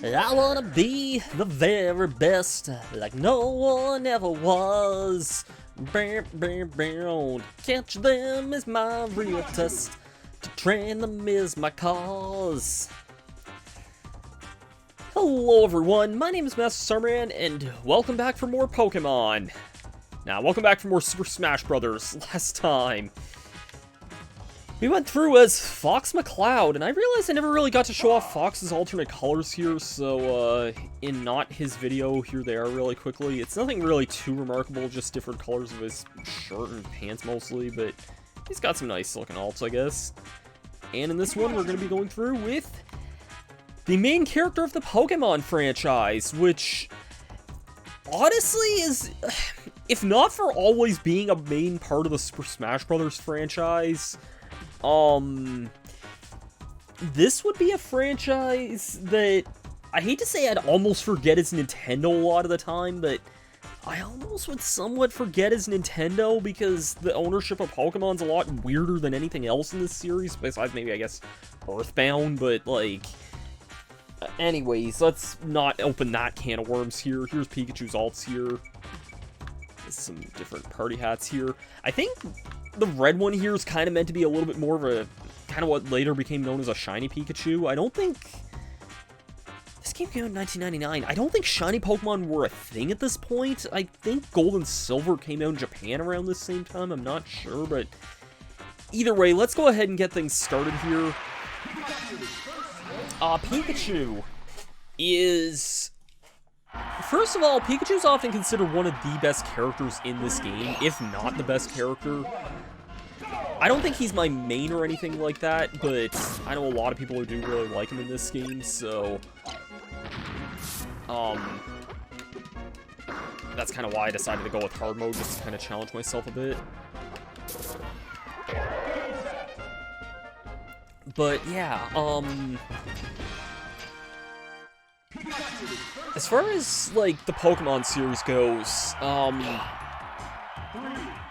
I wanna be the very best, like no one ever was. To catch them is my real test. To train them is my cause. Hello everyone, my name is Masterstarman, and welcome back for more Pokemon. Now, welcome back for more Super Smash Bros. Last time we went through as Fox McCloud, and I realized I never really got to show off Fox's alternate colors here, so in not his video, here they are really quickly. It's nothing really too remarkable, just different colors of his shirt and pants mostly, but he's got some nice looking alts, I guess. And in this one, we're going to be going through with the main character of the Pokemon franchise, which honestly is, if not for always being a main part of the Super Smash Bros. Franchise, this would be a franchise that, I hate to say I'd almost forget it's Nintendo a lot of the time, but I almost would somewhat forget it's Nintendo because the ownership of Pokemon's a lot weirder than anything else in this series, besides maybe, I guess, Earthbound, but, like, anyways, let's not open that can of worms here. Here's Pikachu's alts here. There's some different party hats here. I think the red one here is kind of meant to be a little bit more of a, kind of what later became known as a shiny Pikachu. I don't think, this game came out in 1999. I don't think shiny Pokemon were a thing at this point. I think Gold and Silver came out in Japan around this same time. I'm not sure, but either way, let's go ahead and get things started here. Pikachu is, first of all, Pikachu's often considered one of the best characters in this game, if not the best character. I don't think he's my main or anything like that, but I know a lot of people who do really like him in this game, so that's kind of why I decided to go with hard mode, just to kind of challenge myself a bit. But yeah, as far as, like, the Pokemon series goes,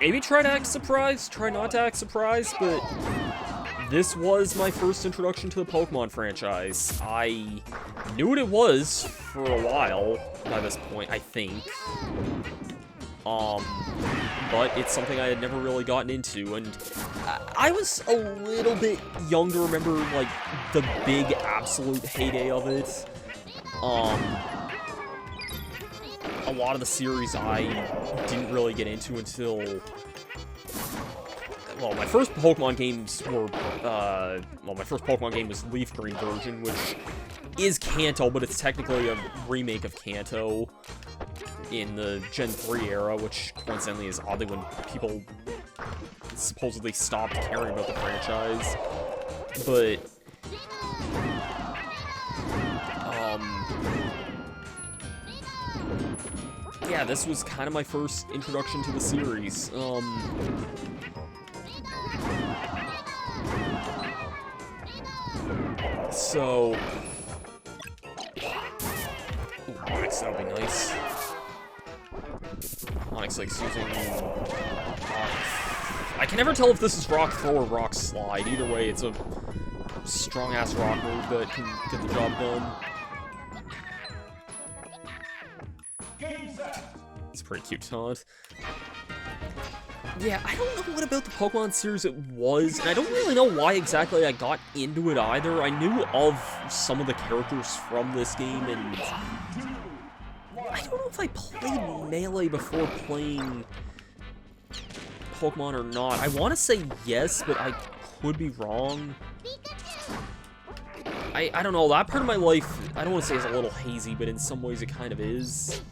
maybe try to act surprised, try not to act surprised, but this was my first introduction to the Pokemon franchise. I knew what it was for a while by this point, I think. But it's something I had never really gotten into, and I was a little bit younger, remember, like, the big absolute heyday of it. A lot of the series I didn't really get into until, well, my first Pokemon games were, my first Pokemon game was Leaf Green version, which is Kanto, but it's technically a remake of Kanto in the Gen 3 era, which coincidentally is oddly when people supposedly stopped caring about the franchise. But yeah, this was kind of my first introduction to the series. So, ooh, Onyx, that would be nice. Onyx likes using I can never tell if this is Rock Throw or Rock Slide. Either way, it's a strong-ass rock move that can get the job done. It's a pretty cute taunt. Yeah, I don't know what about the Pokemon series it was, and I don't really know why exactly I got into it either. I knew of some of the characters from this game, and I don't know if I played Melee before playing Pokemon or not. I want to say yes, but I could be wrong. I don't know, that part of my life, I don't want to say it's a little hazy, but in some ways it kind of is.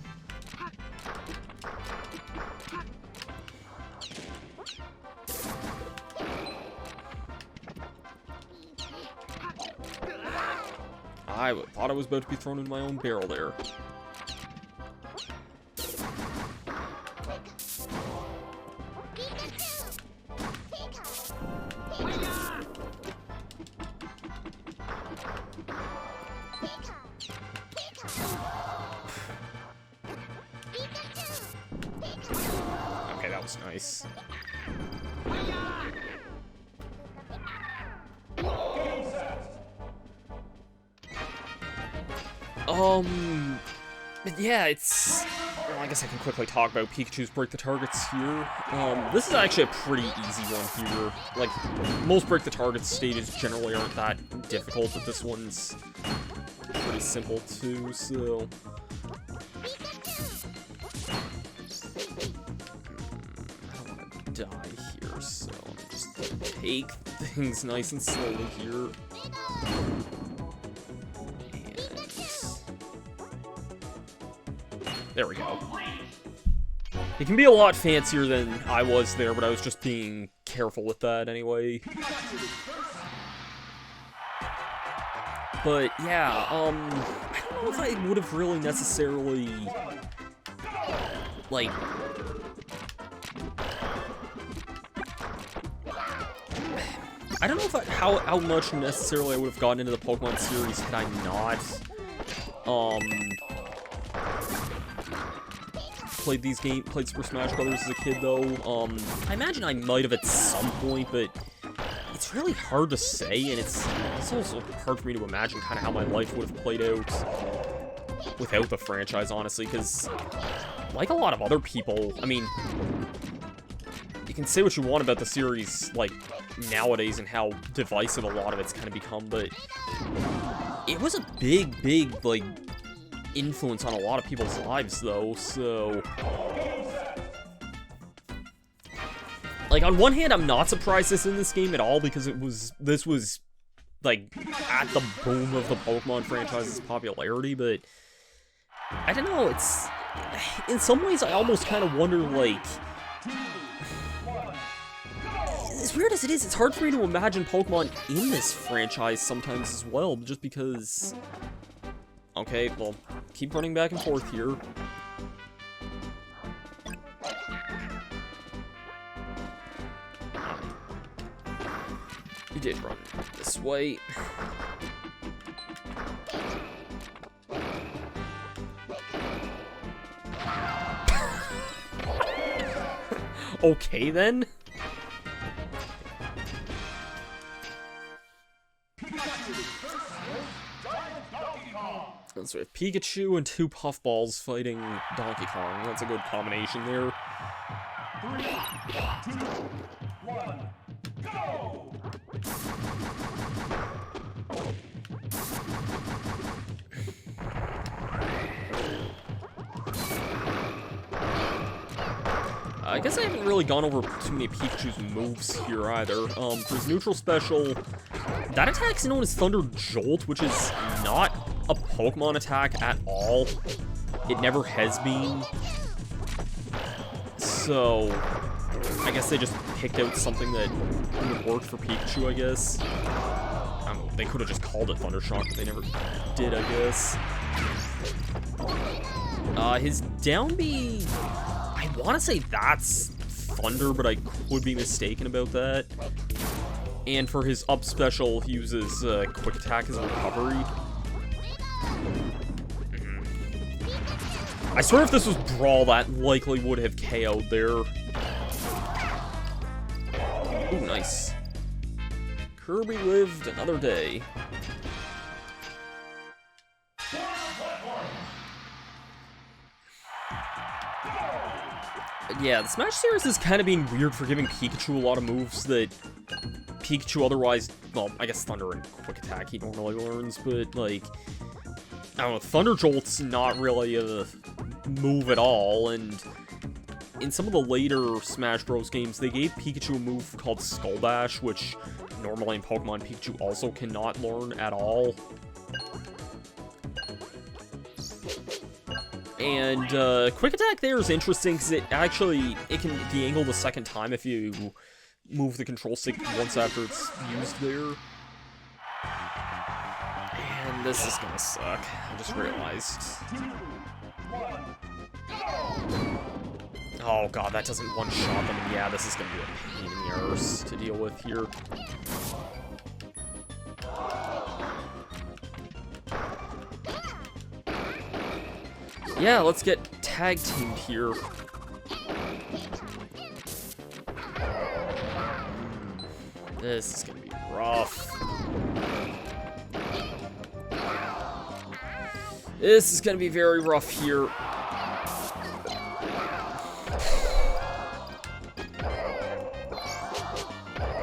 I thought I was about to be thrown into my own barrel there. Okay, that was nice. Yeah, it's... Well, I guess I can quickly talk about Pikachu's Break the Targets here. This is actually a pretty easy one here. Like, most Break the Targets stages generally aren't that difficult, but this one's pretty simple too, so... I don't want to die here, so let me just take things nice and slowly here. There we go. It can be a lot fancier than I was there, but I was just being careful with that anyway. But yeah, I don't know if I would have really necessarily, like, I don't know if how much necessarily I would have gotten into the Pokemon series had I not, played Super Smash Bros. As a kid, though. I imagine I might have at some point, but it's really hard to say, and it's also hard for me to imagine kind of how my life would have played out without the franchise, honestly, because, like a lot of other people, I mean, you can say what you want about the series, like, nowadays, and how divisive a lot of it's kind of become, but it was a big, like, influence on a lot of people's lives, though, so... Like, on one hand, I'm not surprised this in this game at all, because this was, like, at the boom of the Pokemon franchise's popularity, but... I don't know, it's... In some ways, I almost kind of wonder, like... As weird as it is, it's hard for me to imagine Pokemon in this franchise sometimes as well, just because... Okay, well, keep running back and forth here. You did run this way. Okay, then. So we have Pikachu and 2 Puffballs fighting Donkey Kong. That's a good combination there. 3, 2, 1, go! I guess I haven't really gone over too many Pikachu's moves here either. For his neutral special, that attack's known as Thunder Jolt, which is not a Pokemon attack at all. It never has been. So, I guess they just picked out something that would work for Pikachu, I guess. I don't know, they could have just called it Thunder Shock, but they never did, I guess. His down B, I want to say that's Thunder, but I could be mistaken about that. And for his up special, he uses Quick Attack as a recovery. I swear if this was Brawl, that likely would have KO'd there. Ooh, nice. Kirby lived another day. Yeah, the Smash series is kind of being weird for giving Pikachu a lot of moves that Pikachu otherwise, well, I guess Thunder and Quick Attack he normally learns, but, like, I don't know, Thunder Jolt's not really a move at all, and in some of the later Smash Bros. Games, they gave Pikachu a move called Skull Dash, which normally in Pokemon Pikachu also cannot learn at all. And Quick Attack there is interesting because it can de-angle the second time if you move the control stick once after it's used there. And this is gonna suck. I just realized. Oh god, that doesn't one-shot them. Yeah, this is gonna be a pain in the arse to deal with here. Yeah, let's get tag teamed here. This is gonna be rough. This is gonna be very rough here.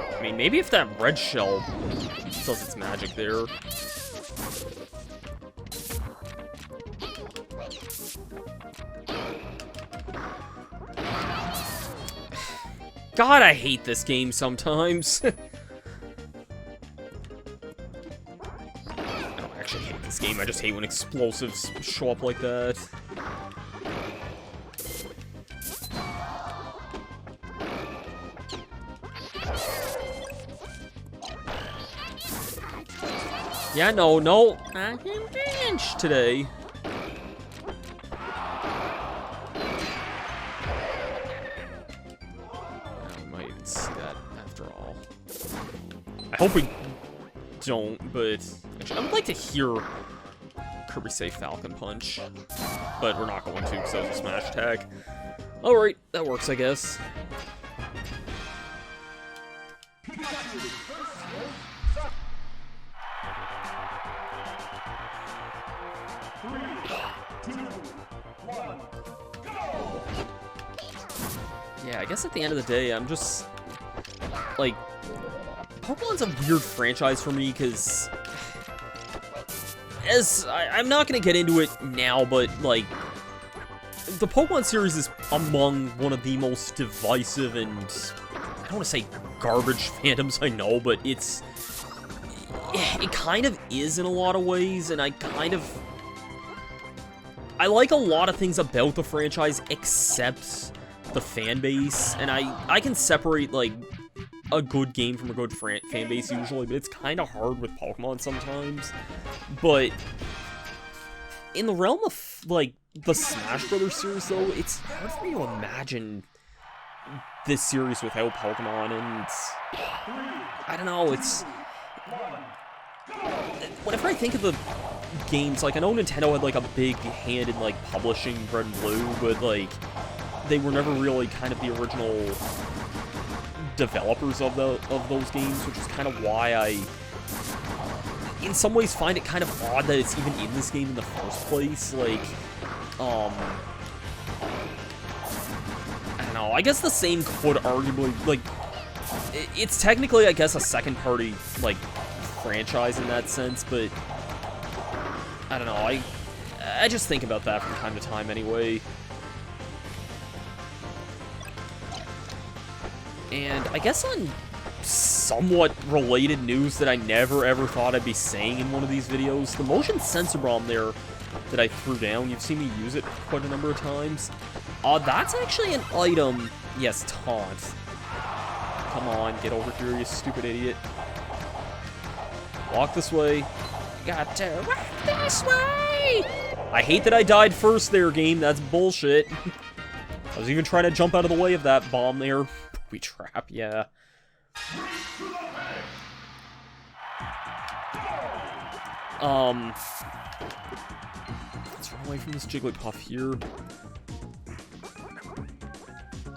I mean, maybe if that red shell does its magic there. God, I hate this game sometimes. I don't actually hate this game, I just hate when explosives show up like that. Yeah, no, I can bench today. I hope we don't, but actually, I would like to hear Kirby say Falcon Punch, but we're not going to because that was a smash attack. Alright, that works, I guess. Yeah, I guess at the end of the day, I'm just, like, Pokemon's a weird franchise for me, because, I'm not going to get into it now, but, like, the Pokemon series is among one of the most divisive and, I don't want to say garbage fandoms I know, but it kind of is in a lot of ways, and I like a lot of things about the franchise, except the fan base, and I can separate, like, a good game from a good fan base usually, but it's kind of hard with Pokemon sometimes. But in the realm of, like, the Smash Brothers series, though, it's hard for me to imagine this series without Pokemon, and I don't know, it's... Whenever I think of the games, like, I know Nintendo had, like, a big hand in, like, publishing Red and Blue, but, like, they were never really kind of the original developers of those games, which is kind of why I, in some ways, find it kind of odd that it's even in this game in the first place. Like, I don't know, I guess the same could arguably, like, it's technically, I guess, a second-party, like, franchise in that sense, but I don't know, I just think about that from time to time anyway. And I guess on somewhat related news that I never ever thought I'd be saying in one of these videos, the motion sensor bomb there that I threw down, you've seen me use it quite a number of times. That's actually an item. Yes, taunt. Come on, get over here, you stupid idiot. Walk this way. Got to walk this way! I hate that I died first there, game. That's bullshit. I was even trying to jump out of the way of that bomb there. Booby trap, yeah. Let's run away from this Jigglypuff here.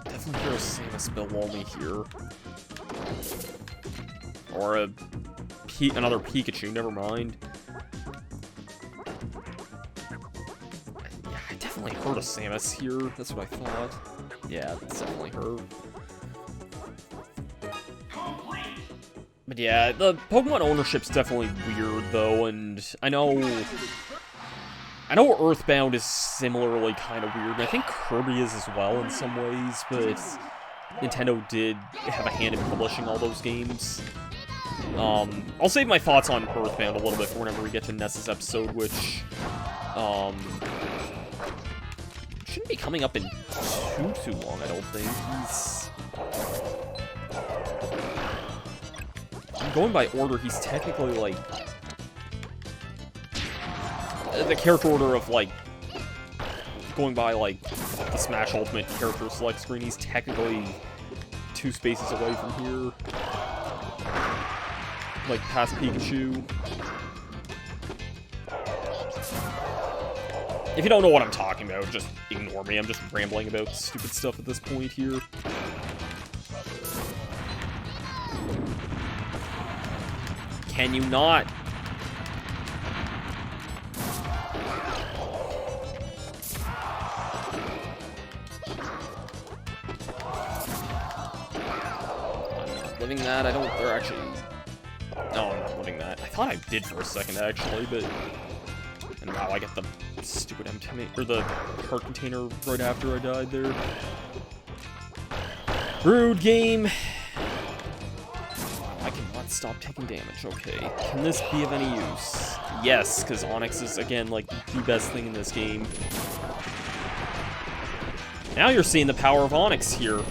Definitely hear a Samus Bellomi here. Or another Pikachu, never mind. Yeah, I definitely heard a Samus here. That's what I thought. Yeah, that's definitely her. But yeah, the Pokemon ownership's definitely weird, though, and I know Earthbound is similarly kind of weird, and I think Kirby is as well in some ways, but Nintendo did have a hand in publishing all those games. I'll save my thoughts on Earthbound a little bit for whenever we get to Ness's episode, which, shouldn't be coming up in too long, I don't think. Going by order, he's technically, like, the character order of, like, going by, like, the Smash Ultimate character select screen, he's technically 2 spaces away from here. Like, past Pikachu. If you don't know what I'm talking about, just ignore me. I'm just rambling about stupid stuff at this point here. Can you not? living that. I don't... They're actually... No, I'm not living that. I thought I did for a second, actually, but... And now I get the stupid empty... Or the heart container right after I died there. Rude game. I cannot stop taking damage. Okay. Can this be of any use? Yes, because Onyx is, again, like, the best thing in this game. Now you're seeing the power of Onyx here.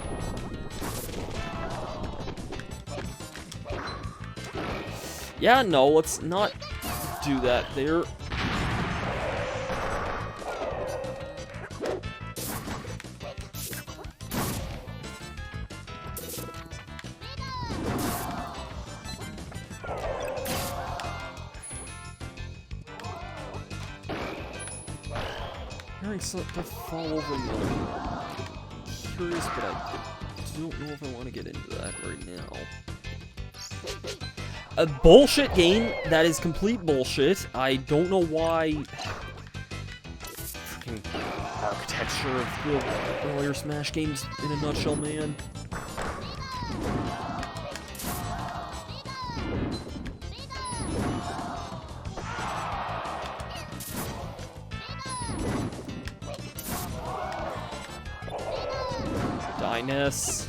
Yeah, no, let's not do that there. Alright, so to fall over more. Curious, but I don't know if I want to get into that right now. A bullshit game that is complete bullshit. I don't know why. Freaking architecture of the earlier Smash games in a nutshell, man. Dyness.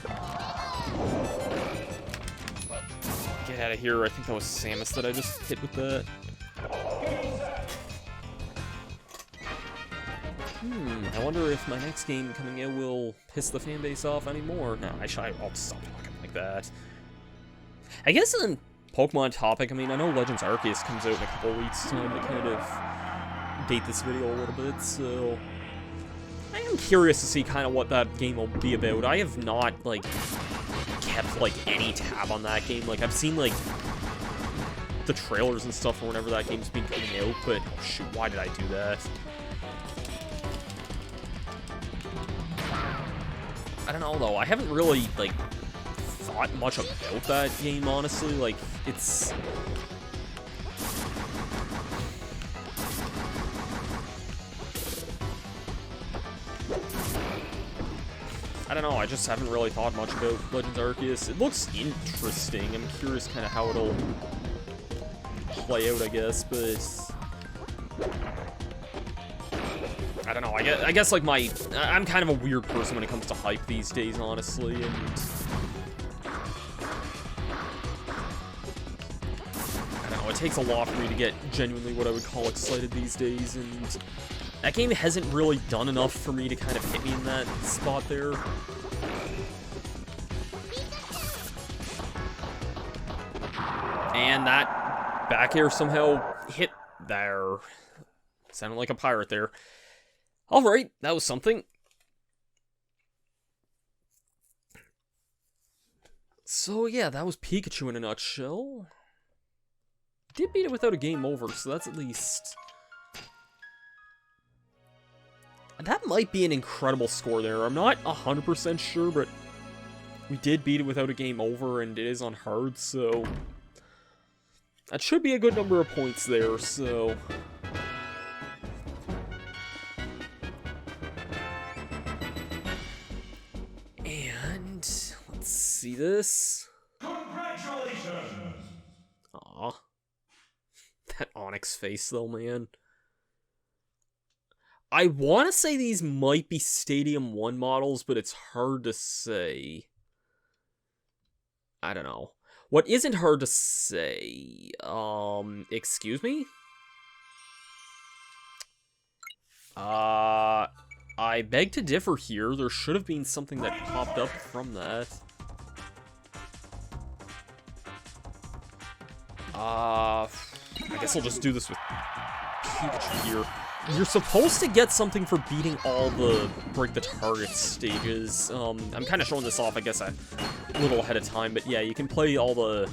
Get out of here. I think that was Samus that I just hit with that. I wonder if my next game coming out will piss the fanbase off anymore. No, I'll stop talking like that. I guess on Pokemon topic, I mean, I know Legends Arceus comes out in a couple weeks' time to kind of date this video a little bit, so... I am curious to see kind of what that game will be about. I have not, like, kept, like, any tab on that game. Like, I've seen, like, the trailers and stuff for whenever that game's been coming out, but, oh, shoot, why did I do that? I don't know, though. I haven't really, like, thought much about that game, honestly. Like, it's... I don't know, I just haven't really thought much about Legends Arceus. It looks interesting. I'm curious kind of how it'll play out, I guess, but... I don't know, I guess like I'm kind of a weird person when it comes to hype these days, honestly, and... I don't know, it takes a lot for me to get genuinely what I would call excited these days, and... That game hasn't really done enough for me to kind of hit me in that spot there. And that back air somehow hit there. Sounded like a pirate there. Alright, that was something. So yeah, that was Pikachu in a nutshell. Did beat it without a game over, so that's at least... That might be an incredible score there. I'm not 100% sure, but we did beat it without a game over, and it is on hard, so... That should be a good number of points there, so... And... let's see this. Congratulations! Aw. That Onyx face, though, man. I want to say these might be Stadium 1 models, but it's hard to say. I don't know. What isn't hard to say? Excuse me? I beg to differ here. There should have been something that popped up from that. I guess I'll just do this with Pikachu here. You're supposed to get something for beating all the break the target stages. I'm kind of showing this off, I guess, a little ahead of time, but yeah, you can play all the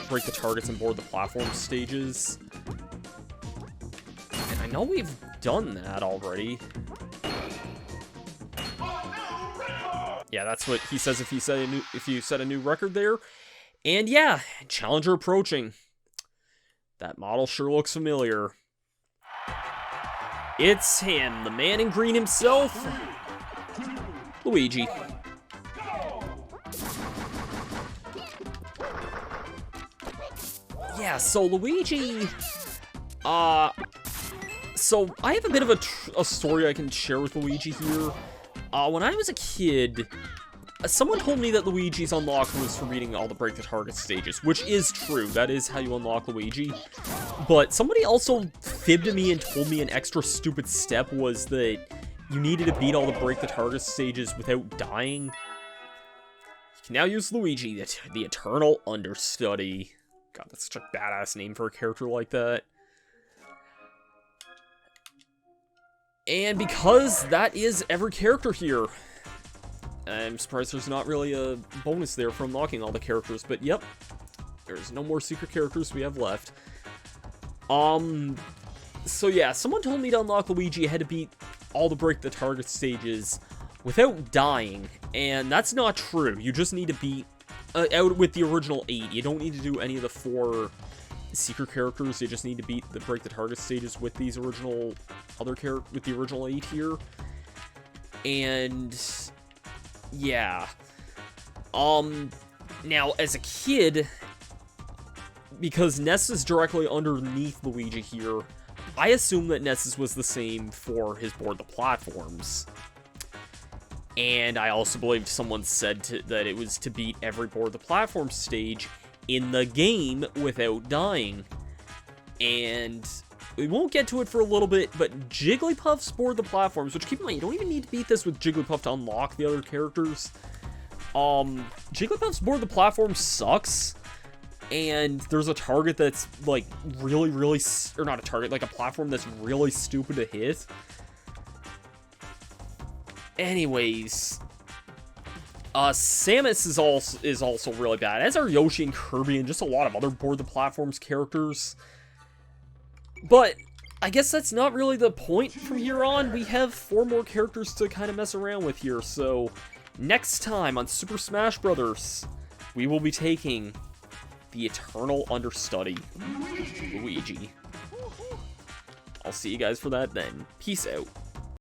break the targets and board the platform stages. And I know we've done that already. Yeah, that's what he says if you set a new record there. And yeah, challenger approaching. That model sure looks familiar. It's him, the man in green himself, Luigi. yeah, so Luigi, so I have a bit of a story I can share with Luigi here. When I was a kid, someone told me that Luigi's unlock was for beating all the break the target stages, which is true. That is how you unlock Luigi. But somebody also fibbed to me and told me an extra stupid step was that you needed to beat all the break the target stages without dying. You can now use Luigi, the Eternal Understudy. God, that's such a badass name for a character like that. And because that is every character here, I'm surprised there's not really a bonus there for unlocking all the characters, but yep, there's no more secret characters we have left. So yeah, someone told me to unlock Luigi, I had to beat all the break the target stages without dying, and that's not true. You just need to beat, out with the original 8, you don't need to do any of the 4 secret characters, you just need to beat the break the target stages with these original with the original 8 here. And yeah. Now as a kid, because Ness is directly underneath Luigi here, I assume that Ness's was the same for his board the platforms. And I also believed someone said that it was to beat every board the platform stage in the game without dying. And we won't get to it for a little bit, but Jigglypuff's board the platforms, which keep in mind, you don't even need to beat this with Jigglypuff to unlock the other characters. Jigglypuff's board the platform sucks, and there's a target that's, like, really, or not a target, like a platform that's really stupid to hit. Anyways, Samus is also really bad, as are Yoshi and Kirby and just a lot of other board the platforms characters. But I guess that's not really the point from here on. We have 4 more characters to kind of mess around with here, so next time on Super Smash Bros., we will be taking the Eternal Understudy, Luigi. I'll see you guys for that then. Peace out.